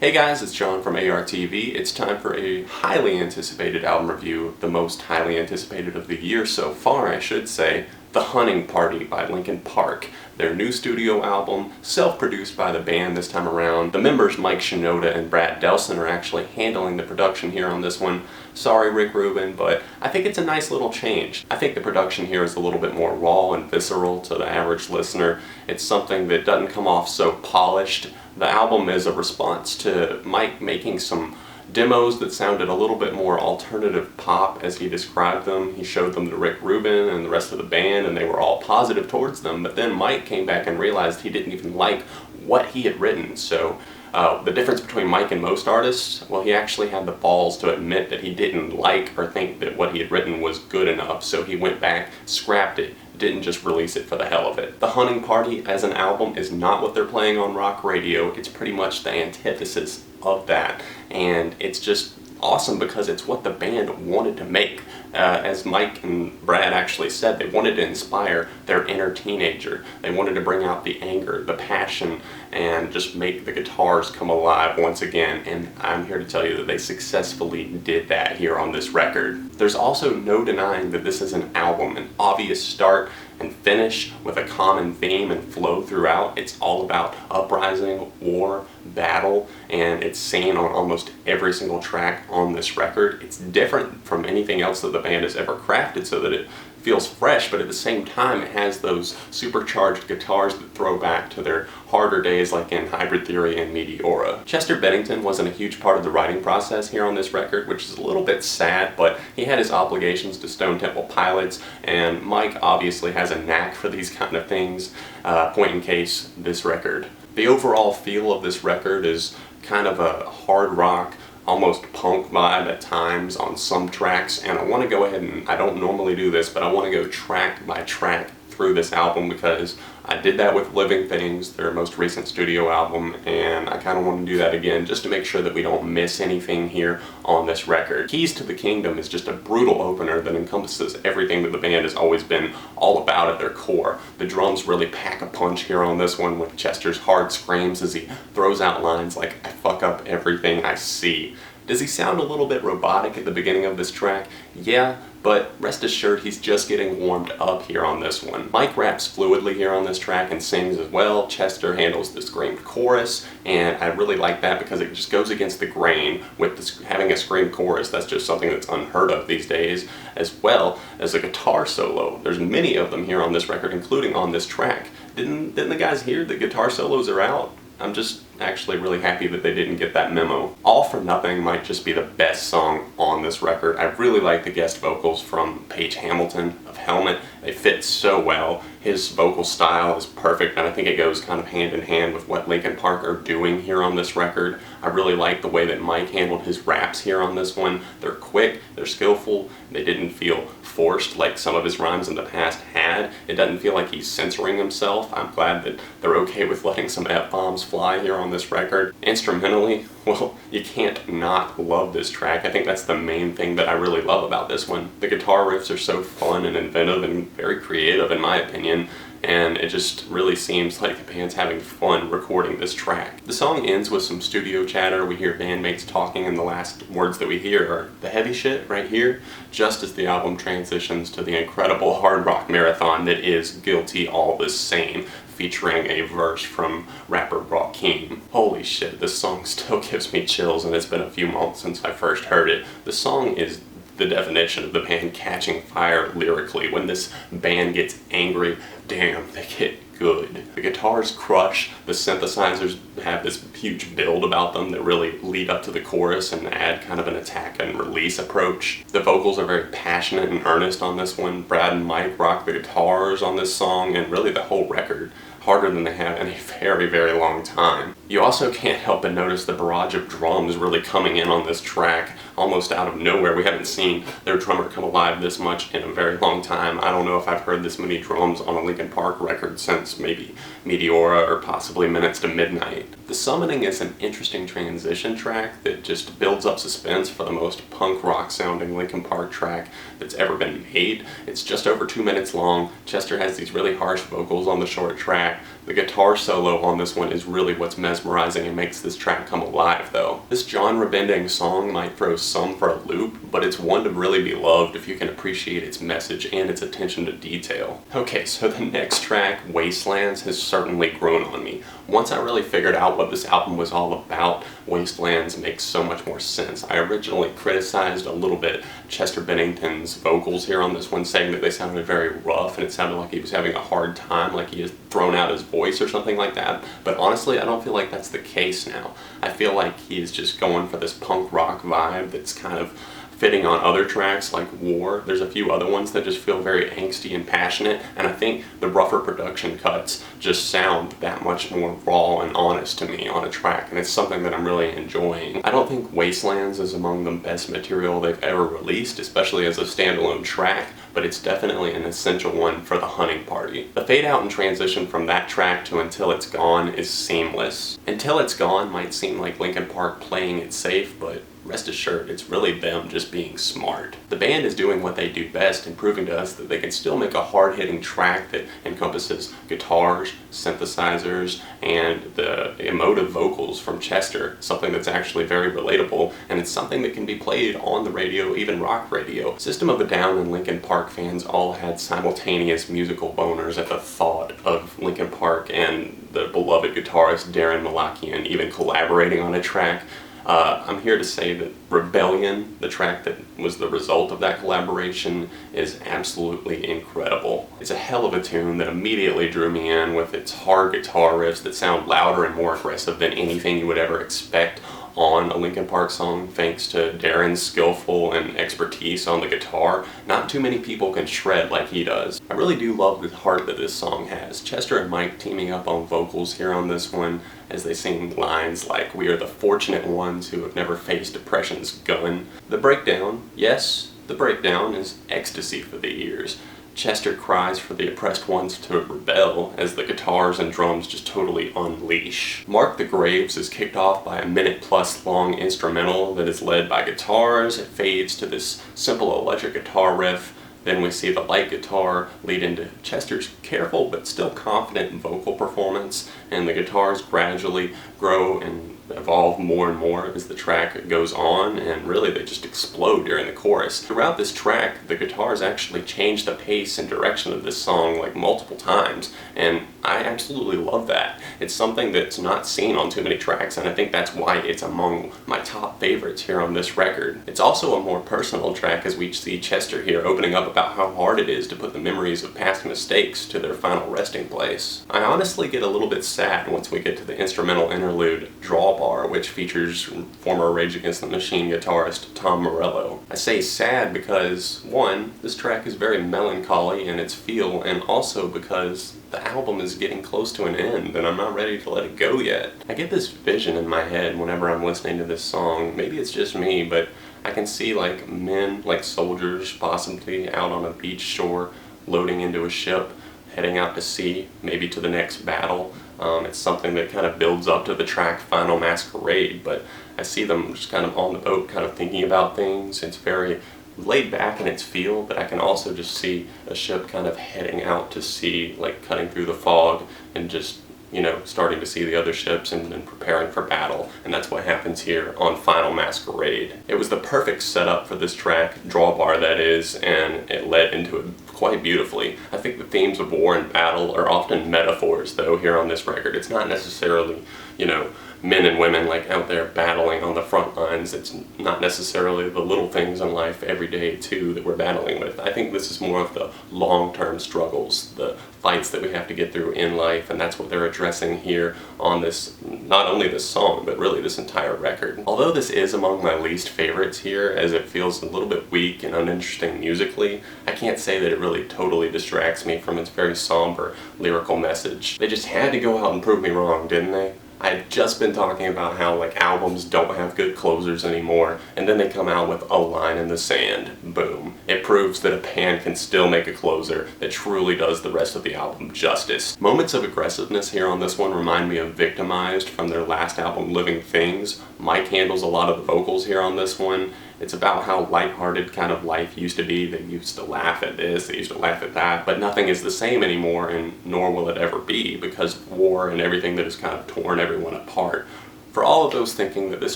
Hey guys, it's John from ARTV. It's time for a highly anticipated album review, the most highly anticipated of the year so far, I should say, The Hunting Party by Linkin Park. Their new studio album, self-produced by the band this time around. The members Mike Shinoda and Brad Delson are actually handling the production here on this one. Sorry Rick Rubin, but I think it's a nice little change. I think the production here is a little bit more raw and visceral to the average listener. It's something that doesn't come off so polished. The album is a response to Mike making some demos that sounded a little bit more alternative pop as he described them. He showed them to Rick Rubin and the rest of the band and they were all positive towards them, but then Mike came back and realized he didn't even like what he had written. So the difference between Mike and most artists, well, he actually had the balls to admit that he didn't like or think that what he had written was good enough, so he went back, scrapped it, didn't just release it for the hell of it. The Hunting Party as an album is not what they're playing on rock radio. It's pretty much the antithesis of that, and it's just awesome because it's what the band wanted to make. As Mike and Brad actually said, they wanted to inspire their inner teenager. They wanted to bring out the anger, the passion, and just make the guitars come alive once again, and I'm here to tell you that they successfully did that here on this record. There's also no denying that this is an album, an obvious start and finish with a common theme and flow throughout. It's all about uprising, war, battle, and it's seen on almost every single track on this record. It's different from anything else that the band has ever crafted so that it feels fresh, but at the same time it has those supercharged guitars that throw back to their harder days like in Hybrid Theory and Meteora. Chester Bennington wasn't a huge part of the writing process here on this record, which is a little bit sad, but he had his obligations to Stone Temple Pilots, and Mike obviously has a knack for these kind of things, point in case this record. The overall feel of this record is kind of a hard rock, almost punk vibe at times on some tracks, and I want to go ahead and, I don't normally do this, but I want to go track by track through this album because I did that with Living Things, their most recent studio album, and I kind of want to do that again just to make sure that we don't miss anything here on this record. Keys to the Kingdom is just a brutal opener that encompasses everything that the band has always been all about at their core. The drums really pack a punch here on this one with Chester's hard screams as he throws out lines like, "I fuck up everything I see." Does he sound a little bit robotic at the beginning of this track? Yeah, but rest assured he's just getting warmed up here on this one. Mike raps fluidly here on this track and sings as well. Chester handles the screamed chorus, and I really like that because it just goes against the grain with this, having a screamed chorus. That's just something that's unheard of these days, as well as a guitar solo. There's many of them here on this record, including on this track. Didn't the guys hear that guitar solos are out? I'm just actually really happy that they didn't get that memo. All for Nothing might just be the best song on this record. I really like the guest vocals from Page Hamilton of Helmet. They fit so well. His vocal style is perfect, and I think it goes kind of hand in hand with what Linkin Park are doing here on this record. I really like the way that Mike handled his raps here on this one. They're quick, they're skillful, they didn't feel forced like some of his rhymes in the past had. It doesn't feel like he's censoring himself. I'm glad that they're okay with letting some F-bombs fly here on this record. Instrumentally, well, you can't not love this track. I think that's the main thing that I really love about this one. The guitar riffs are so fun and inventive and very creative in my opinion, and it just really seems like the band's having fun recording this track. The song ends with some studio chatter. We hear bandmates talking, and the last words that we hear are the heavy shit right here, just as the album transitions to the incredible hard rock marathon that is Guilty All the Same, featuring a verse from rapper Rakim. Holy shit, this song still gives me chills, and it's been a few months since I first heard it. The song is the definition of the band catching fire lyrically. When this band gets angry, damn, they get good. The guitars crush, the synthesizers have this huge build about them that really lead up to the chorus and add kind of an attack and release approach. The vocals are very passionate and earnest on this one. Brad and Mike rock the guitars on this song, and really the whole record, harder than they have in a very, very long time. You also can't help but notice the barrage of drums really coming in on this track, almost out of nowhere. We haven't seen their drummer come alive this much in a very long time. I don't know if I've heard this many drums on a Linkin Park record since maybe Meteora or possibly Minutes to Midnight. The Summoning is an interesting transition track that just builds up suspense for the most punk rock sounding Linkin Park track that's ever been made. It's just over 2 minutes long. Chester has these really harsh vocals on the short track. The guitar solo on this one is really what's mesmerizing mesmerizing and makes this track come alive though. This genre-bending song might throw some for a loop, but it's one to really be loved if you can appreciate its message and its attention to detail. Okay, so the next track, Wastelands, has certainly grown on me. Once I really figured out what this album was all about, Wastelands makes so much more sense. I originally criticized a little bit Chester Bennington's vocals here on this one, saying that they sounded very rough and it sounded like he was having a hard time, like he had thrown out his voice or something like that. But honestly, I don't feel like that's the case now. I feel like he is just going for this punk rock vibe that's kind of fitting on other tracks like War. There's a few other ones that just feel very angsty and passionate, and I think the rougher production cuts just sound that much more raw and honest to me on a track, and it's something that I'm really enjoying. I don't think Wastelands is among the best material they've ever released, especially as a standalone track, but it's definitely an essential one for the hunting party. The fade out and transition from that track to Until It's Gone is seamless. Until It's Gone might seem like Linkin Park playing it safe, but rest assured, it's really them just being smart. The band is doing what they do best and proving to us that they can still make a hard-hitting track that encompasses guitars, synthesizers, and the emotive vocals from Chester, something that's actually very relatable, and it's something that can be played on the radio, even rock radio. System of a Down and Linkin Park fans all had simultaneous musical boners at the thought of Linkin Park and the beloved guitarist Darren Malakian even collaborating on a track. I'm here to say that Rebellion, the track that was the result of that collaboration, is absolutely incredible. It's a hell of a tune that immediately drew me in with its hard guitar riffs that sound louder and more aggressive than anything you would ever expect on a Linkin Park song, thanks to Darren's skillful and expertise on the guitar. Not too many people can shred like he does. I really do love the heart that this song has. Chester and Mike teaming up on vocals here on this one as they sing lines like, "We are the fortunate ones who have never faced depression's gun." The breakdown, yes, the breakdown is ecstasy for the ears. Chester cries for the oppressed ones to rebel as the guitars and drums just totally unleash. Mark the Graves is kicked off by a minute-plus long instrumental that is led by guitars. It fades to this simple electric guitar riff. Then we see the light guitar lead into Chester's careful but still confident vocal performance, and the guitars gradually grow and evolve more and more as the track goes on, and really they just explode during the chorus. Throughout this track, the guitars actually change the pace and direction of this song like multiple times, and I absolutely love that. It's something that's not seen on too many tracks, and I think that's why it's among my top favorites here on this record. It's also a more personal track as we see Chester here opening up about how hard it is to put the memories of past mistakes to their final resting place. I honestly get a little bit sad once we get to the instrumental interlude Drawbar, which features former Rage Against the Machine guitarist Tom Morello. I say sad because, one, this track is very melancholy in its feel, and also because the album is getting close to an end and I'm not ready to let it go yet. I get this vision in my head whenever I'm listening to this song. Maybe it's just me, but I can see like men, like soldiers possibly out on a beach shore, loading into a ship, heading out to sea, maybe to the next battle. It's something that kind of builds up to the track Final Masquerade, but I see them just kind of on the boat, kind of thinking about things. It's very laid back in its feel, but I can also just see a ship kind of heading out to sea, like cutting through the fog and just, you know, starting to see the other ships and preparing for battle. And that's what happens here on Final Masquerade. It was the perfect setup for this track, Drawbar that is, and it led into it quite beautifully. I think the themes of war and battle are often metaphors, though, here on this record. It's not necessarily, you know, men and women like out there battling on the front lines. It's not necessarily the little things in life every day too that we're battling with. I think this is more of the long-term struggles, the fights that we have to get through in life, and that's what they're addressing here on this, not only this song, but really this entire record. Although this is among my least favorites here, as it feels a little bit weak and uninteresting musically, I can't say that it really totally distracts me from its very somber lyrical message. They just had to go out and prove me wrong, didn't they? I had just been talking about how like albums don't have good closers anymore, and then they come out with A Line in the Sand. Boom. It proves that a band can still make a closer that truly does the rest of the album justice. Moments of aggressiveness here on this one remind me of Victimized from their last album Living Things. Mike handles a lot of the vocals here on this one, It's about how lighthearted kind of life used to be. They used to laugh at this, they used to laugh at that, but nothing is the same anymore, and nor will it ever be because of war and everything that has kind of torn everyone apart. For all of those thinking that this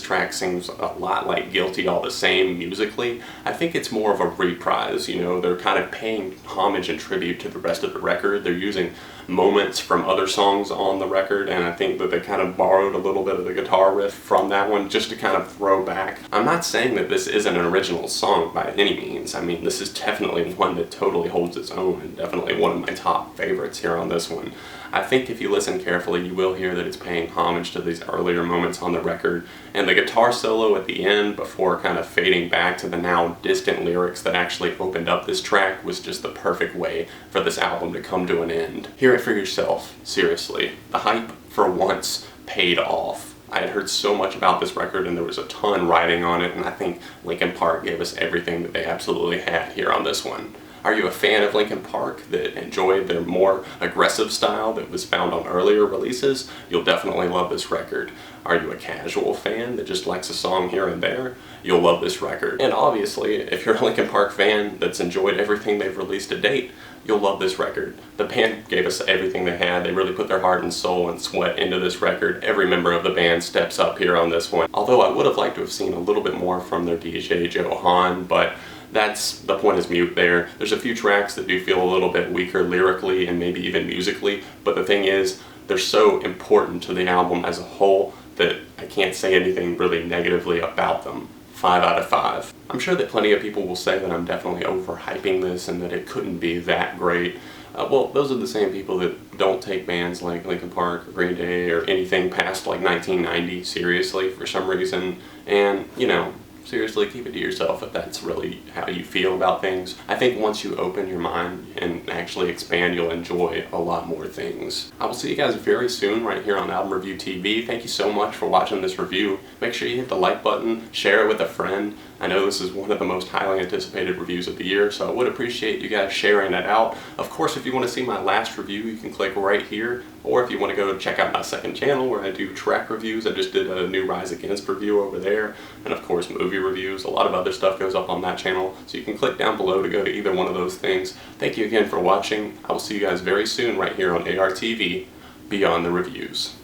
track seems a lot like Guilty All the Same musically, I think it's more of a reprise. You know, they're kind of paying homage and tribute to the rest of the record. They're using moments from other songs on the record, and I think that they kind of borrowed a little bit of the guitar riff from that one just to kind of throw back. I'm not saying that this isn't an original song by any means. I mean, this is definitely one that totally holds its own and definitely one of my top favorites here on this one. I think if you listen carefully, you will hear that it's paying homage to these earlier moments on the record, and the guitar solo at the end before kind of fading back to the now distant lyrics that actually opened up this track was just the perfect way for this album to come to an end. Hear it for yourself, seriously. The hype, for once, paid off. I had heard so much about this record and there was a ton riding on it, and I think Linkin Park gave us everything that they absolutely had here on this one. Are you a fan of Linkin Park that enjoyed their more aggressive style that was found on earlier releases? You'll definitely love this record. Are you a casual fan that just likes a song here and there? You'll love this record. And obviously, if you're a Linkin Park fan that's enjoyed everything they've released to date, you'll love this record. The band gave us everything they had. They really put their heart and soul and sweat into this record. Every member of the band steps up here on this one. Although I would have liked to have seen a little bit more from their DJ, Joe Hahn, but that's the point is mute there. There's a few tracks that do feel a little bit weaker lyrically and maybe even musically, but the thing is, they're so important to the album as a whole that I can't say anything really negatively about them. 5 out of 5. I'm sure that plenty of people will say that I'm definitely overhyping this and that it couldn't be that great. Well, those are the same people that don't take bands like Linkin Park or Green Day or anything past like 1990 seriously for some reason, and you know, seriously, keep it to yourself if that's really how you feel about things. I think once you open your mind and actually expand, you'll enjoy a lot more things. I will see you guys very soon right here on Album Review TV. Thank you so much for watching this review. Make sure you hit the like button, share it with a friend. I know this is one of the most highly anticipated reviews of the year, so I would appreciate you guys sharing that out. Of course, if you want to see my last review, you can click right here, or if you want to go check out my second channel where I do track reviews, I just did a new Rise Against review over there, and of course movie reviews. A lot of other stuff goes up on that channel, so you can click down below to go to either one of those things. Thank you again for watching. I will see you guys very soon right here on ARTV, Beyond the Reviews.